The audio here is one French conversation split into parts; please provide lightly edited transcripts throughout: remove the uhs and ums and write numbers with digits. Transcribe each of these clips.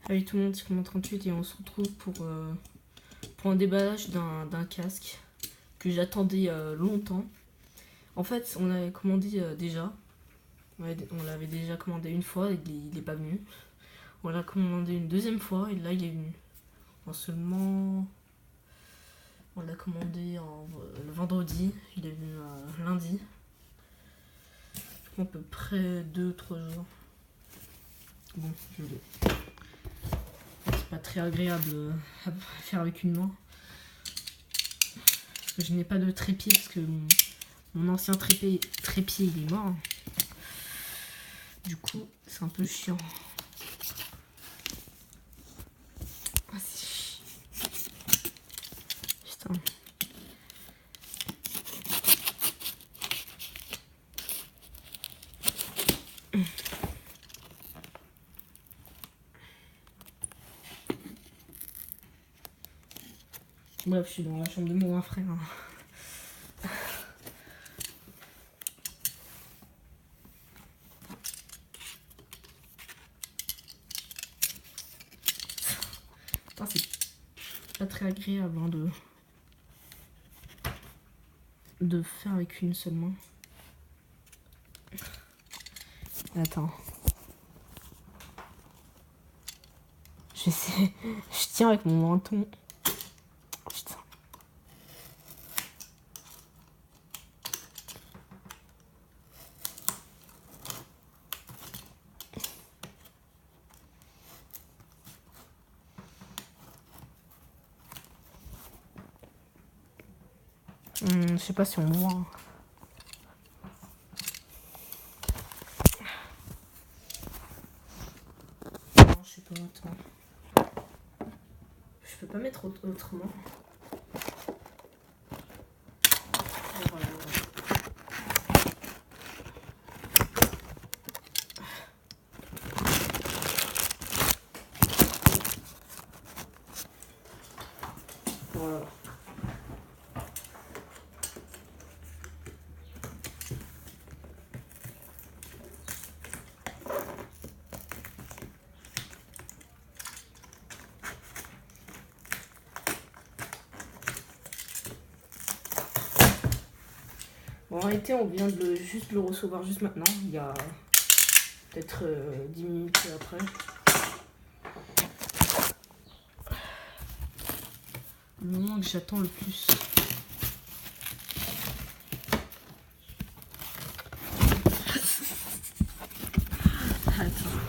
Salut tout le monde, c'est Comment38 et on se retrouve pour un déballage d'un casque que j'attendais longtemps. En fait, on l'avait commandé déjà. On l'avait déjà commandé une fois et il est pas venu. On l'a commandé une deuxième fois et là il est venu. En seulement... On l'a commandé le vendredi, il est venu lundi. À peu près 2-3 jours. Bon, je l'ai. C'est pas très agréable à faire avec une main. Parce que je n'ai pas de trépied parce que mon ancien trépied il est mort. Du coup, c'est un peu chiant. Ah, c'est chiant. Putain. Bref, je suis dans la chambre de mon grand frère. Putain, c'est pas très agréable hein, de faire avec une seule main. Attends. Je tiens avec mon menton. Putain. Je sais pas si on voit. Non, je sais pas, attends. Je peux pas mettre autrement. Voilà. Voilà. Bon, en réalité, on vient de juste le recevoir juste maintenant. Il y a peut-être 10 minutes après. Le moment que j'attends le plus. Attends.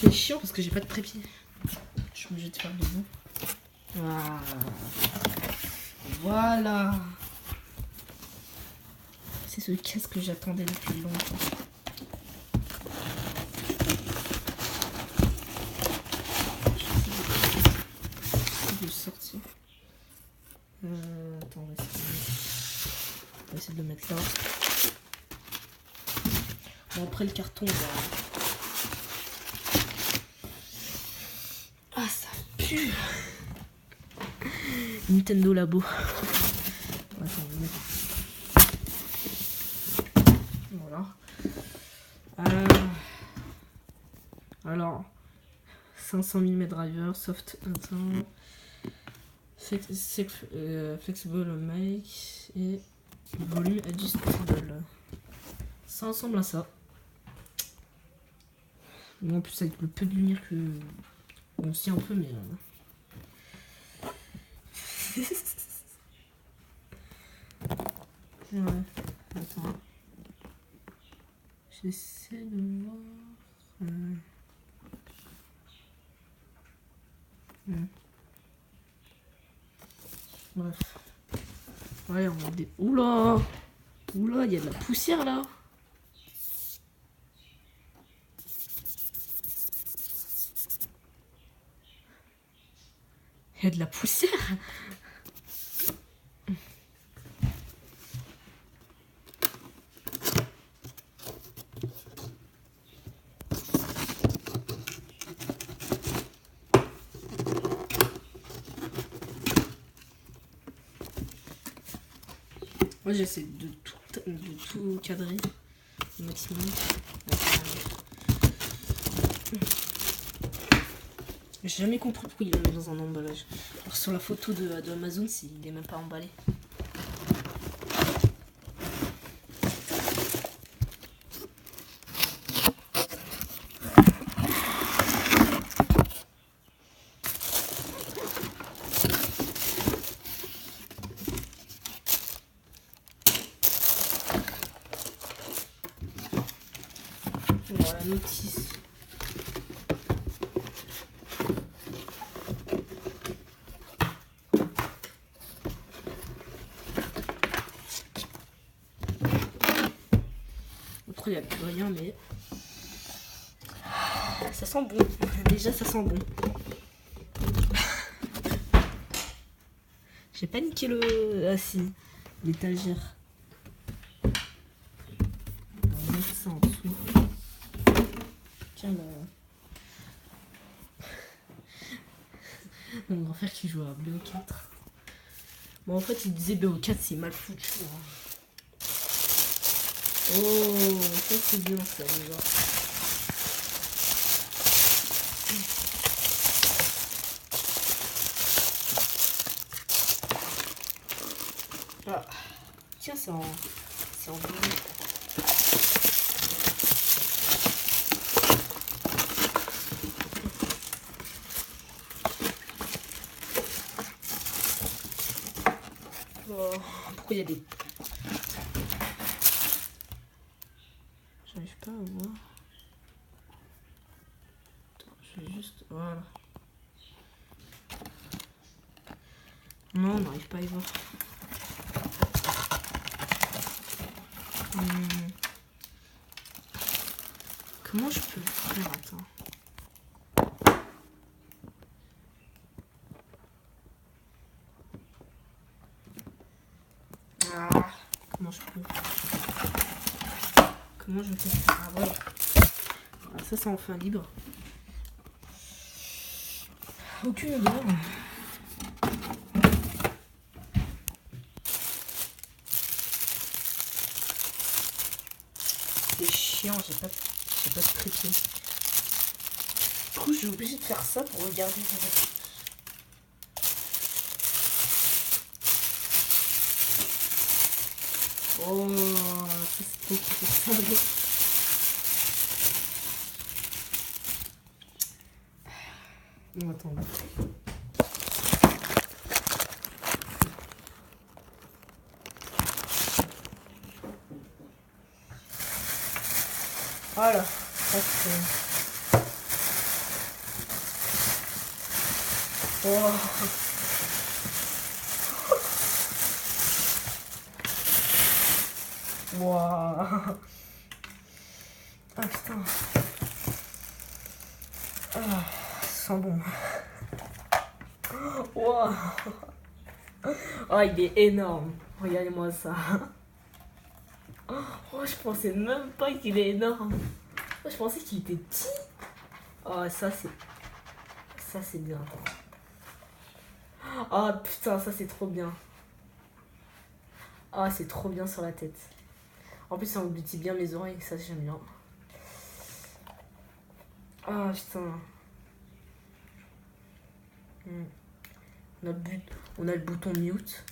C'est chiant parce que j'ai pas de trépied. Je suis obligée de faire debout. Voilà. C'est ce casque que j'attendais depuis longtemps. Je vais le sortir. Attends, on va essayer de le mettre là. Bon, après le carton, on va... Ah, ça pue. Nintendo Labo. Attends, on va mettre... Voilà. Alors, 500 mm driver, soft attends, flexible mic et volume adjustable. Ça ressemble à ça. Bon, en plus avec le peu de lumière que on sait un peu, mais ouais. Attends. J'essaie de voir. Bref. Ouais, on va des. Oula! Oula, il y a de la poussière là! Il y a de la poussière! Moi j'essaie de tout cadrer au maximum. J'ai jamais compris pourquoi il le met dans un emballage. Alors sur la photo de Amazon, il est même pas emballé. Alors la notice. Après il n'y a plus rien mais ça sent bon. Déjà ça sent bon. J'ai pas niqué le... Ah si, l'étagère. On va mettre ça en dessous. Tiens là. Mon grand frère qui joue à BO4. Bon en fait il disait BO4 c'est mal foutu. Hein. Oh ça c'est bien ça déjà. Ah. Tiens c'est en bleu. Oh, pourquoi il y a des... J'arrive pas à voir. Attends, je vais juste... Voilà. Non, on n'arrive pas à y voir. Comment je peux le faire? Attends. Ah, comment je peux? Comment je peux faire? Ah voilà. Ah, ça c'est enfin libre. Aucune odeur. C'est chiant, j'ai pas de trépied. Du coup, je suis obligée de faire ça pour regarder les autres. Oh, c'est trop ça. Non, attends. Voilà. Oh. Wow. Ah putain. Ah, ça sent bon. Wow. Oh, il est énorme. Regardez-moi ça. Oh, je pensais même pas qu'il est énorme. Oh, je pensais qu'il était petit. Oh, ça c'est bien. Oh putain, ça c'est trop bien. Ah, c'est trop bien sur la tête. En plus, ça engloutit bien mes oreilles, ça j'aime bien. Ah putain. On a le bouton mute.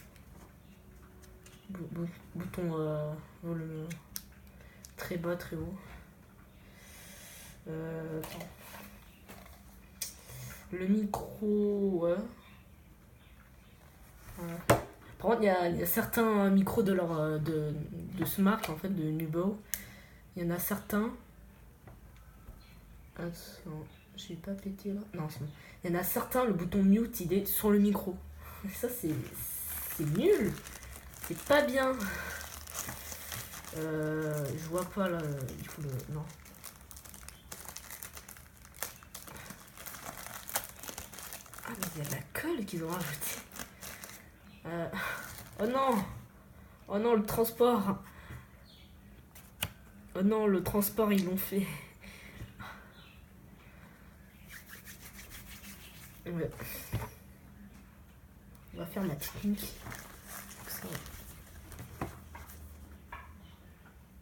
Bouton volume très bas, très haut. Attends. Le micro, ouais. Par contre, il y a certains micros de ce marque, en fait, de Nubo. Il y en a certains. Attends, je vais pas péter là. Non, c'est bon. Il y en a certains, le bouton mute, il est sur le micro. Ça, c'est nul. C'est pas bien. Je vois pas là. Il faut le. Non. Ah, mais il y a de la colle qu'ils ont rajouté. Oh non! Oh non, le transport! Oh non, le transport, ils l'ont fait. Ouais. On va faire ma technique.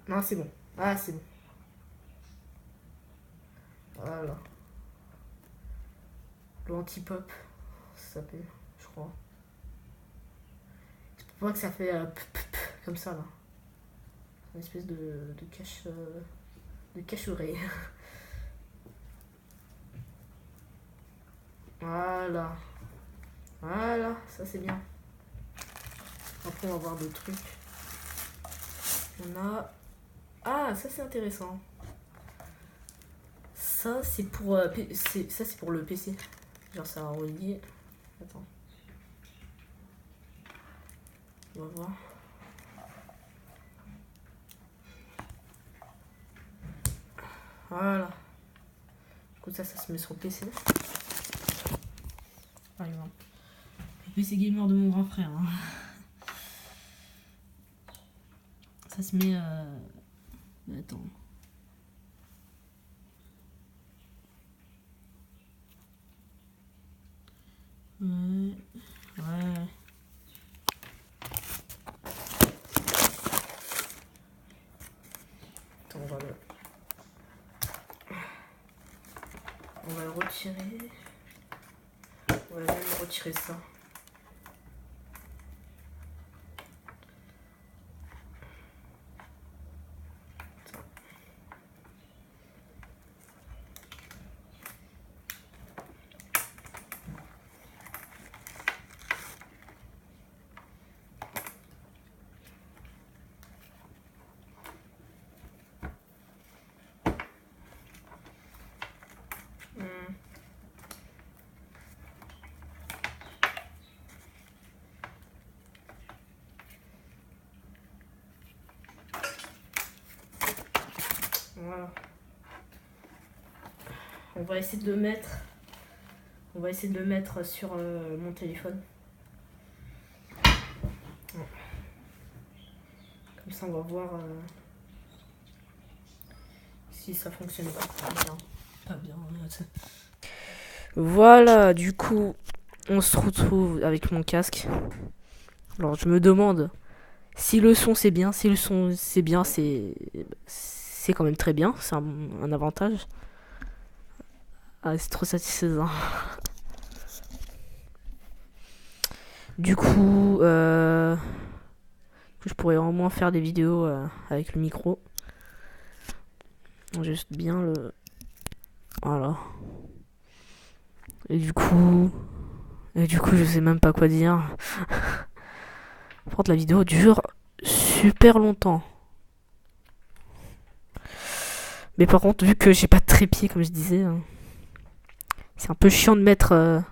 Non, c'est bon. Ah, c'est bon. Voilà. Le anti-pop, ça s'appelle, je crois. C'est pour voir que ça fait comme ça là. Une espèce de cache-oreille. Voilà. Voilà, ça c'est bien. Après on va voir d'autres trucs. On a... Ah, ça c'est intéressant. Ça c'est pour ça c'est pour le PC. Genre ça va relier. Attends. On va voir. Voilà. Comme ça se met sur le PC. Par exemple. Le PC gamer de mon grand frère. Hein. Ça se met... Attends. Ouais. Attends, on va le retirer. On va même retirer ça. Voilà. On va essayer de le mettre. On va essayer de le mettre sur mon téléphone. Ouais. Comme ça, on va voir si ça fonctionne pas bien. Voilà, du coup, on se retrouve avec mon casque. Alors, je me demande si le son c'est bien. Si le son c'est bien, c'est quand même très bien. C'est un avantage. Ah, c'est trop satisfaisant. Du coup, je pourrais au moins faire des vidéos avec le micro. Juste bien le... Voilà. Et du coup, je sais même pas quoi dire. Par contre, la vidéo dure super longtemps. Mais par contre, vu que j'ai pas de trépied, comme je disais, c'est un peu chiant de mettre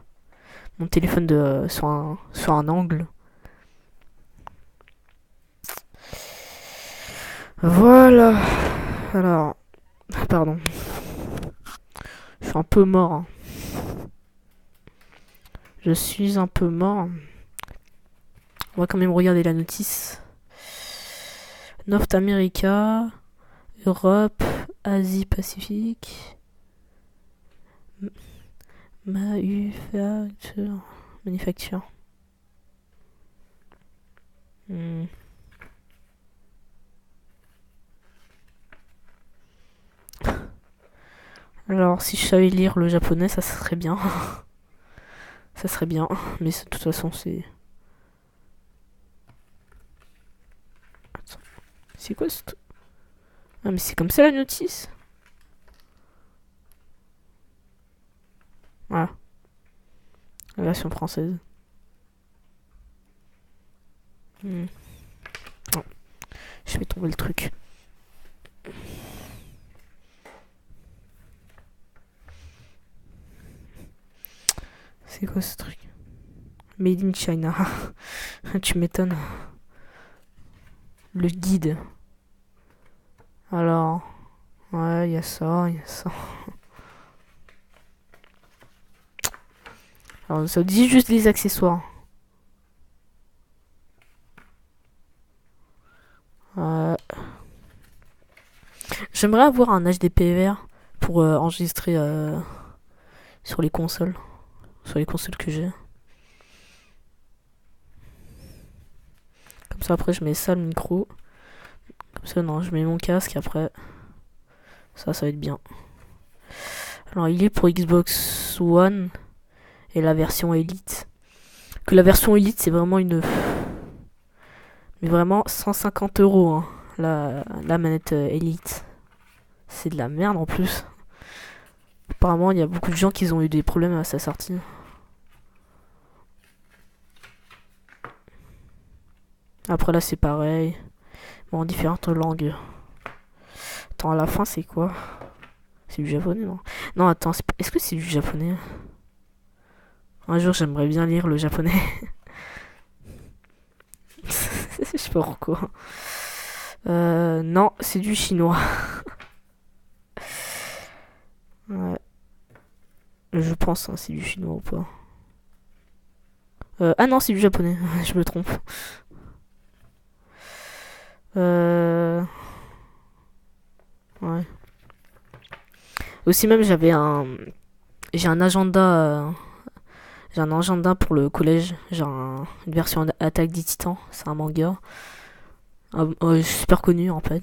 mon téléphone sur un angle. Voilà. Alors, pardon. Je suis un peu mort. Hein. Je suis un peu mort. On va quand même regarder la notice. North America, Europe, Asie Pacifique. Manufacture. Alors, si je savais lire le japonais, ça serait bien. Ça serait bien, mais de toute façon, c'est... Attends. C'est quoi ce... Ah, mais c'est comme ça la notice. Voilà. La version française. Non. Je vais tomber le truc. C'est quoi ce truc? Made in China. Tu m'étonnes. Le guide. Alors. Ouais, il y a ça, Alors, ça dit juste les accessoires. J'aimerais avoir un HDPVR pour enregistrer sur les consoles. Sur les consoles que j'ai. Comme ça, après, je mets ça, le micro. Comme ça, non, je mets mon casque, après. Ça va être bien. Alors, il est pour Xbox One et la version Elite. Que la version Elite, c'est vraiment une... Mais vraiment, 150 euros, hein, la manette Elite. C'est de la merde en plus. Apparemment, il y a beaucoup de gens qui ont eu des problèmes à sa sortie. Après là, c'est pareil. Bon, en différentes langues. Attends, à la fin, c'est quoi? C'est du japonais, non? Non, attends, est-ce que c'est du japonais? Un jour, j'aimerais bien lire le japonais. Je sais pas pourquoi. Non, c'est du chinois. Ouais. Je pense, hein, c'est du chinois ou pas. Ah non, c'est du japonais. Je me trompe. Ouais. Aussi même, j'ai un agenda... J'ai un agenda pour le collège. J'ai une version Attaque des Titans. C'est un manga. Super connu en fait.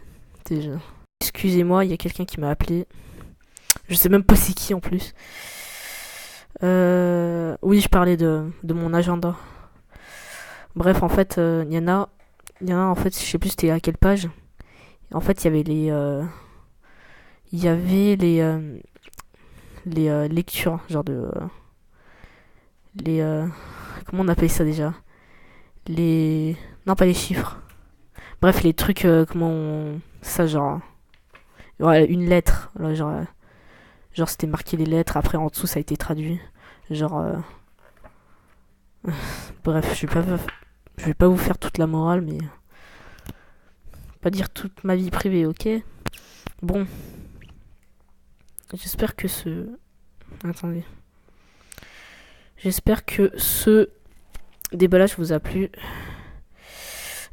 Excusez-moi, il y a quelqu'un qui m'a appelé. Je sais même pas c'est qui en plus. Oui, je parlais de mon agenda. Bref, en fait, il y en a en fait, je sais plus c'était à quelle page. En fait, il y avait les lectures, genre de comment on appelle ça déjà? Non, pas les chiffres. Bref, les trucs, ça, genre... Ouais, une lettre. Là, genre, c'était marqué les lettres, après en dessous, ça a été traduit. Genre... Bref, je vais pas vous faire toute la morale, mais... Pas dire toute ma vie privée, ok? Bon. J'espère que ce... Attendez. J'espère que ce déballage vous a plu.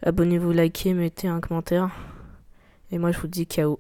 Abonnez-vous, likez, mettez un commentaire. Et moi, je vous dis KO.